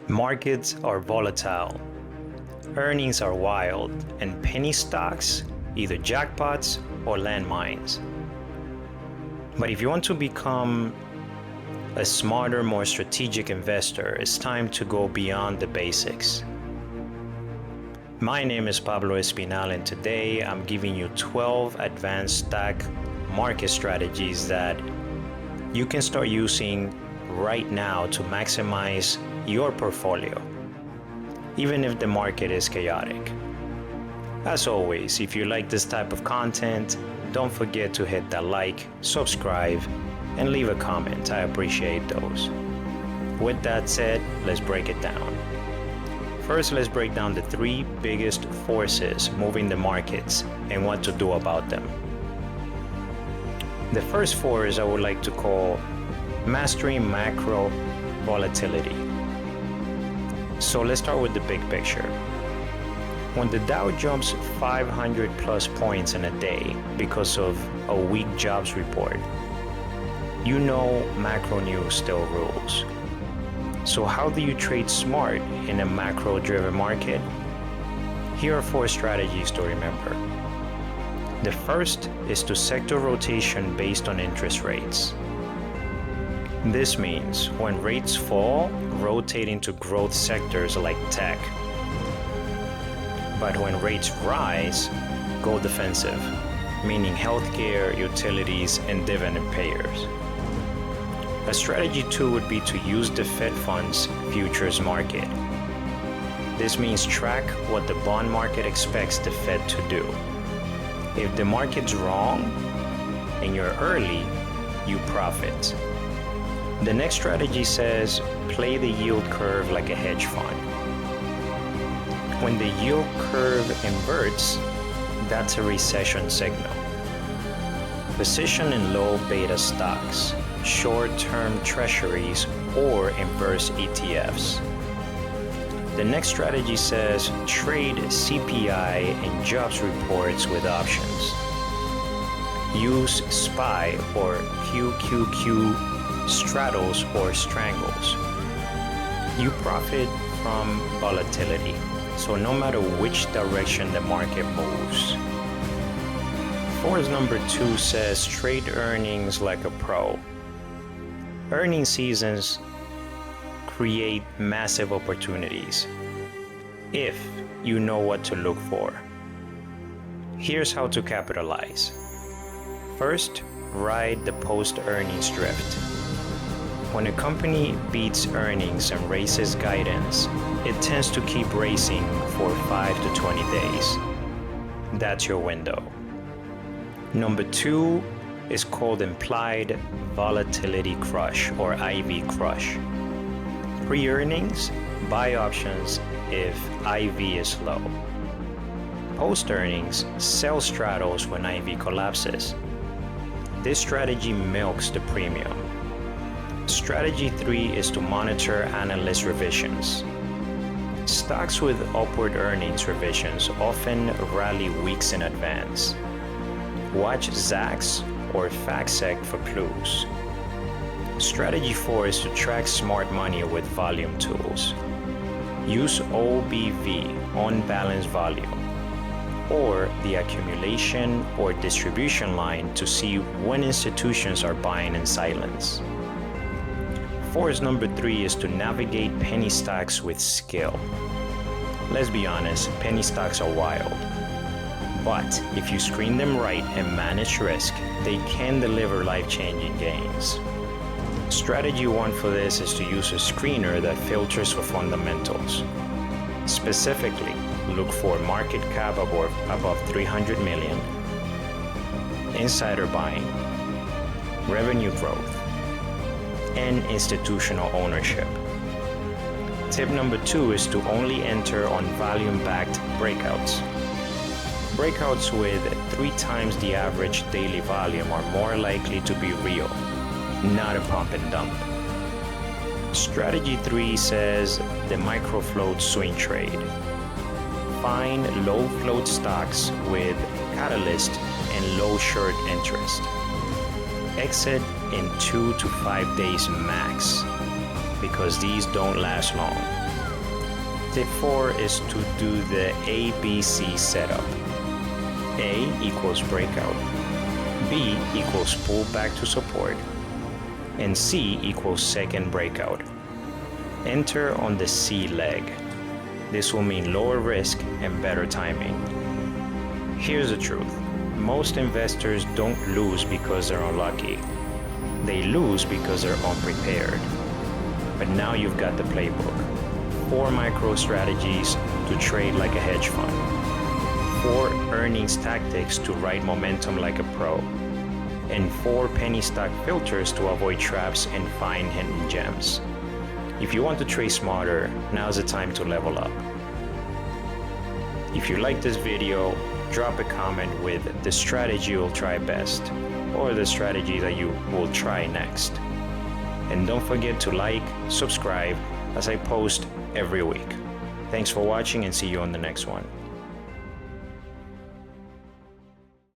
Markets are volatile, earnings are wild, and penny stocks either jackpots or landmines. But if you want to become a smarter, more strategic investor, it's time to go beyond the basics. My name is Pablo Espinal, and today I'm giving you 12 advanced stock market strategies that you can start using right now to maximize your portfolio, even if the market is chaotic. As always, if you like this type of content, don't forget to hit that like, subscribe, and leave a comment. I appreciate those. With that said, let's break it down. First, let's break down the three biggest forces moving the markets and what to do about them. The first force I would like to call mastering macro volatility. So let's start with the big picture. When the Dow jumps 500 plus points in a day because of a weak jobs report, you know macro news still rules. So how do you trade smart in a macro-driven market? Here are 4 strategies to remember. The first is to sector rotation based on interest rates. This means when rates fall, rotate into growth sectors like tech. But when rates rise, go defensive, meaning healthcare, utilities, and dividend payers. A strategy 2 would be to use the Fed funds futures market. This means track what the bond market expects the Fed to do. If the market's wrong and you're early, you profit. The next strategy says play the yield curve like a hedge fund. When the yield curve inverts, that's a recession signal. Position in low beta stocks, short-term treasuries, or inverse ETFs. The next strategy says trade CPI and jobs reports with options. Use SPY or QQQ straddles or strangles. You profit from volatility, so no matter which direction the market moves. Force number 2 says trade earnings like a pro. Earnings seasons create massive opportunities if you know what to look for. Here's how to capitalize. First, ride the post-earnings drift. When a company beats earnings and raises guidance, it tends to keep racing for 5 to 20 days. That's your window. Number 2 is called Implied Volatility Crush or IV Crush. Pre-earnings, buy options if IV is low. Post-earnings, sell straddles when IV collapses. This strategy milks the premium. Strategy 3 is to monitor analyst revisions. Stocks with upward earnings revisions often rally weeks in advance. Watch Zacks or FactSec for clues. Strategy 4 is to track smart money with volume tools. Use OBV, on balance volume, or the accumulation or distribution line to see when institutions are buying in silence. Force number 3 is to navigate penny stocks with skill. Let's be honest, penny stocks are wild. But if you screen them right and manage risk, they can deliver life-changing gains. Strategy 1 for this is to use a screener that filters for fundamentals. Specifically, look for market cap above 300 million, insider buying, revenue growth, and institutional ownership. Tip number 2 is to only enter on volume-backed breakouts. Breakouts with 3 times the average daily volume are more likely to be real, not a pump and dump. Strategy 3 says the Microfloat swing trade. Find low float stocks with catalyst and low short interest. Exit in 2 to 5 days max. because these don't last long. Tip 4 is to do the ABC setup. A equals breakout, B equals pull back to support, and C equals second breakout. Enter on the C leg. This will mean lower risk and better timing. Here's the truth. Most investors don't lose because they're unlucky. They lose because they're unprepared. But now you've got the playbook. 4 micro strategies to trade like a hedge fund. 4 earnings tactics to ride momentum like a pro. And 4 penny stock filters to avoid traps and find hidden gems. If you want to trade smarter, now's the time to level up. If you like this video, drop a comment with the strategy you'll try best or the strategy that you will try next. And don't forget to like, subscribe as I post every week. Thanks for watching and see you on the next one.